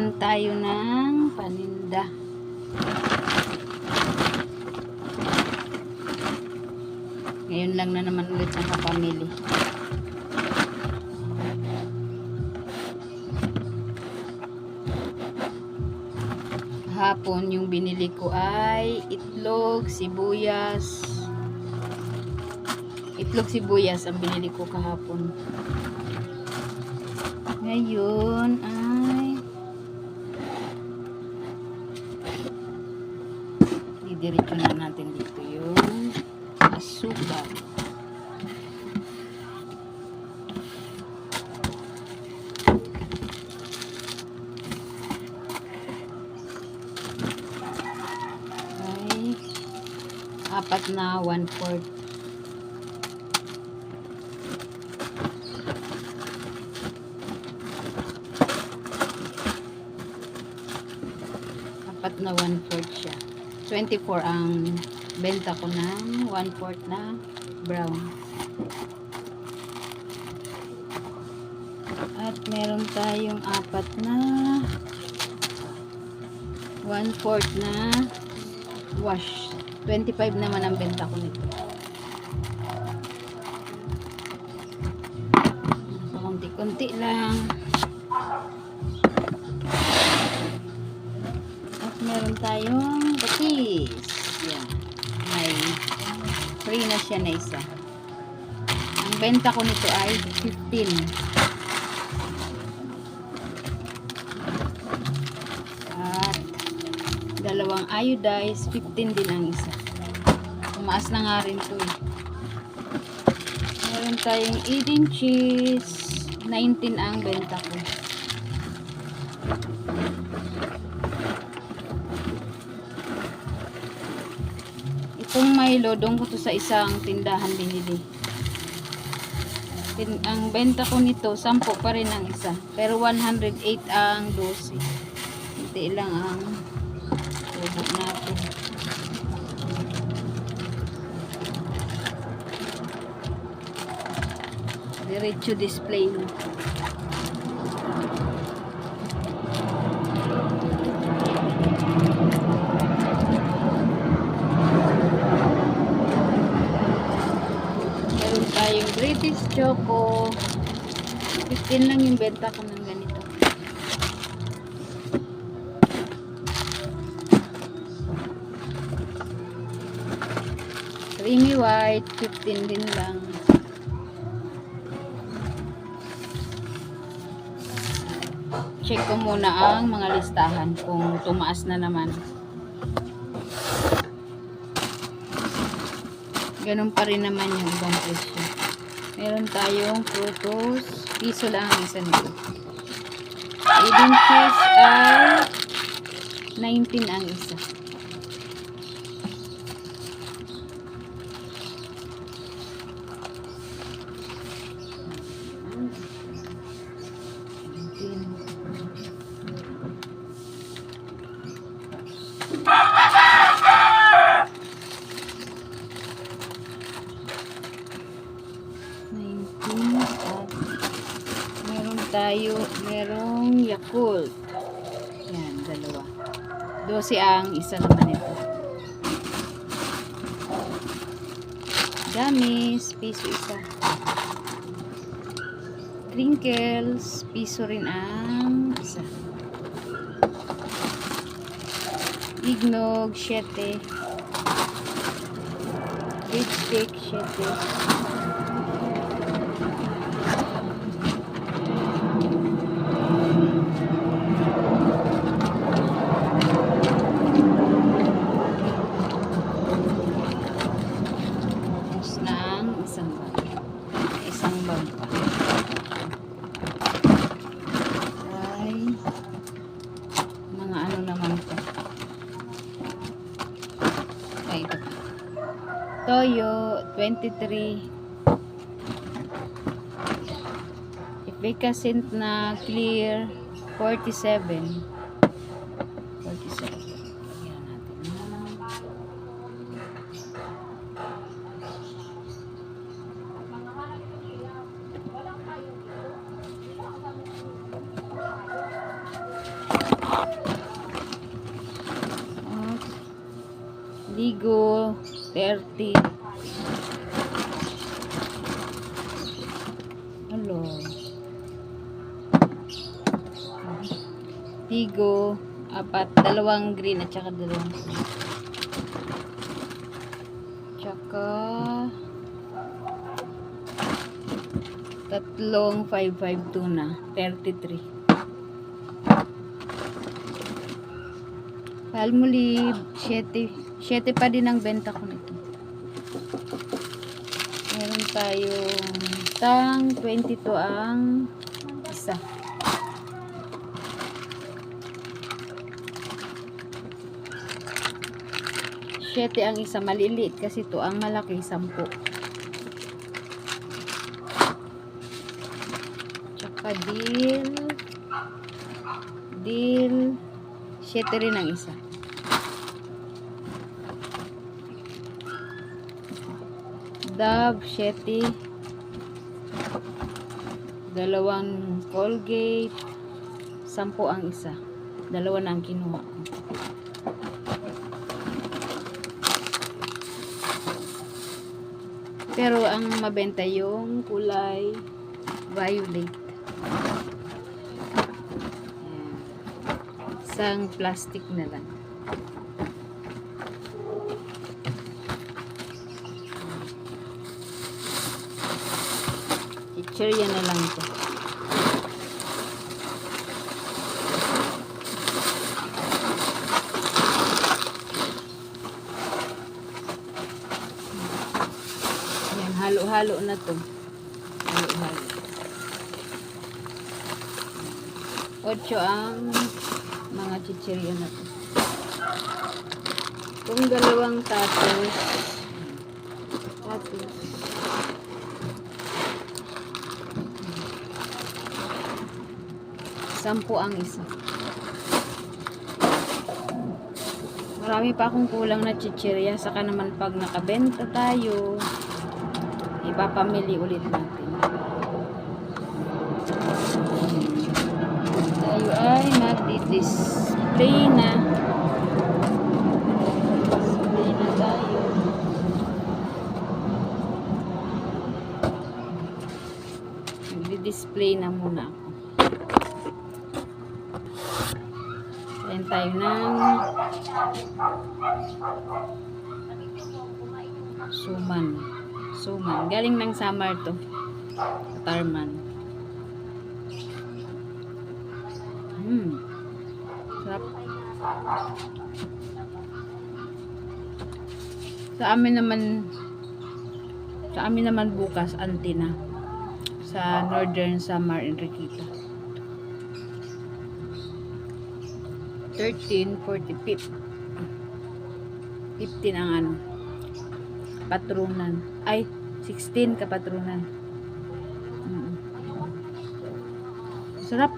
naman tayo ng paninda. Ngayon lang na naman ulit ng kapamili. Hapon yung binili ko ay itlog, sibuyas. Itlog, sibuyas ang binili ko kahapon. Ngayon ay didiretso na natin dito yung asukal. Ay, apat na 1/4. Apat na 1/4 siya. 24 ang benta ko ng 1/4 na brown. At meron tayong apat na 1/4 na wash. 25 naman ang benta ko nito. Konti-konti lang. At meron tayong patis. Yan. May free na siya na isa. Ang benta ko nito ay 15. At dalawang iodized, 15 din ang isa. Tumaas na nga rin to eh. Meron tayong eating cheese, 19 ang benta ko. Itong Milo, doon ko to sa isang tindahan binili. Ang benta ko nito, 10 pa rin ang isa. Pero 108 ang 12. Hindi lang ang ubod natin. Diretso display na. Meron tayong British Choco. 15 lang yung benta ko ng ganito. Creamy white, 15 din lang. Check ko muna ang mga listahan kung tumaas na naman. Ganun pa rin naman yung ibang presyo. Meron tayong frutos. Piso lang ang isa nito. Eating cheese ay 19 ang isa. Merong Yakult. Yan, dalawa. 12 ang isa naman ito. Gummies, piso isa. Crinkles, piso rin ang isa. Ignog, 7. Big stick, 7. Toyo, 23. Efficacent na clear, 47. 47. Yan natin. At Ligo 30. Hello. Ligo 4, dalawang green at saka dalawang green. Tsaka tatlong 552 na 33. Palmolive 7 pa din ang benta ko nito. Meron tayong tang 22 ang isa. Siyete ang isa, maliliit kasi ito, ang malaki 10. Tsaka deal 7 rin ang isa. Dove 7, dalawang Colgate 10 ang isa, dalawa na ang kinuha ko. Pero ang mabenta yung kulay violet. Ayan. Isang plastic na lang. Chichirya na lang ito. Ayan, halo-halo na to. Halo-halo. 8 ang mga chichirya na to. Kung dalawang tatos 10 ang isa. Marami pa akong kulang na chichirya. Saka naman pag nakabenta tayo, ipapamili ulit natin. Tayo ay magdi-display na. Display na tayo. Magdi-display na muna ako. Kain tayo ng suman. Galing ng summer to. Tarman. Sarap. Sa amin naman bukas Antina sa Northern Samar Enriqueta. 13.45. 15 ang ano, patronan. Ay, 16 kapatronan. Sarap.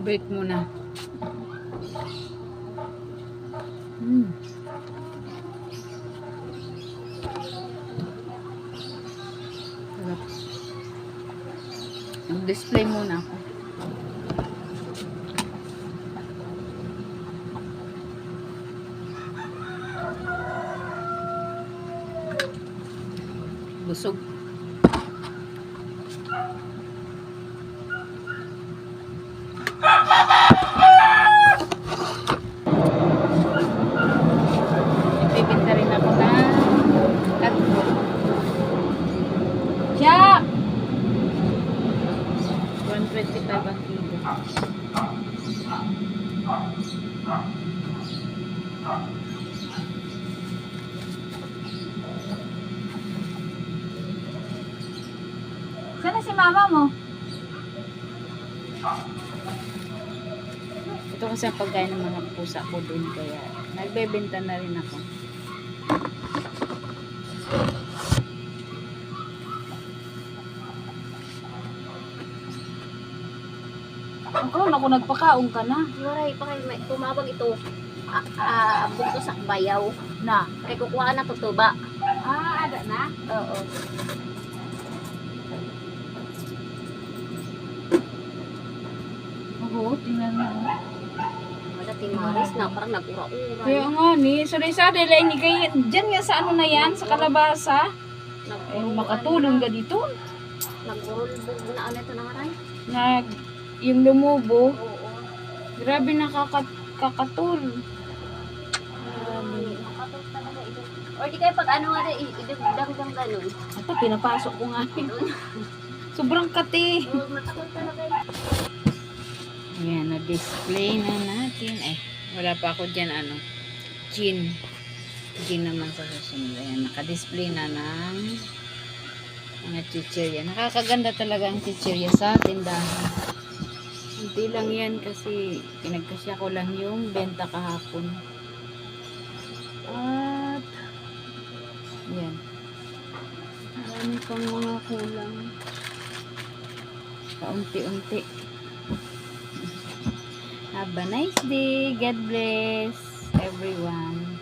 Break muna. Mag-display muna ako. Busog. Ibibinta rin ako na tatlo. Siya! 125 ang kilo. Sana si mama mo? Ito kasi ang pagkain ng mga pusa ko dun, kaya nagbebenta na rin ako. Ako, nagpakaong ka na. Waray pa kayo, may tumabag ito. Bunto sa bayaw. Na. Kay kukuha na tutuba. Ada na. Oo. Oo, tingnan mo. Wala timaris na, parang nag-ura-ura. Kaya nga ni, sorry lang ni kaya dyan nga sa ano na yan, sa kalabasa. Ay, makatulong ka dito. Nag-urulbog na ano ito nangaray? Nag, yung lumubo, Oo. grabe nakakatul. Nakatot talaga ito. Or di kayo pag ano nga rin, idugdang ganun. Ito, pinapasok ko nga. Sobrang kati. Oo, matakot talaga ito. Ayan, na-display na natin. Eh, wala pa ako dyan, ano, gin. Gin naman sa susunod. Ayan, naka-display na ng mga chichirya. Nakakaganda talaga ang chichirya sa tindahan. Hindi lang yan kasi pinagkasya ko lang yung benta kahapon. At, yan. Marami pang mga kulang. Kaunti-unti. Have a nice day. God bless everyone.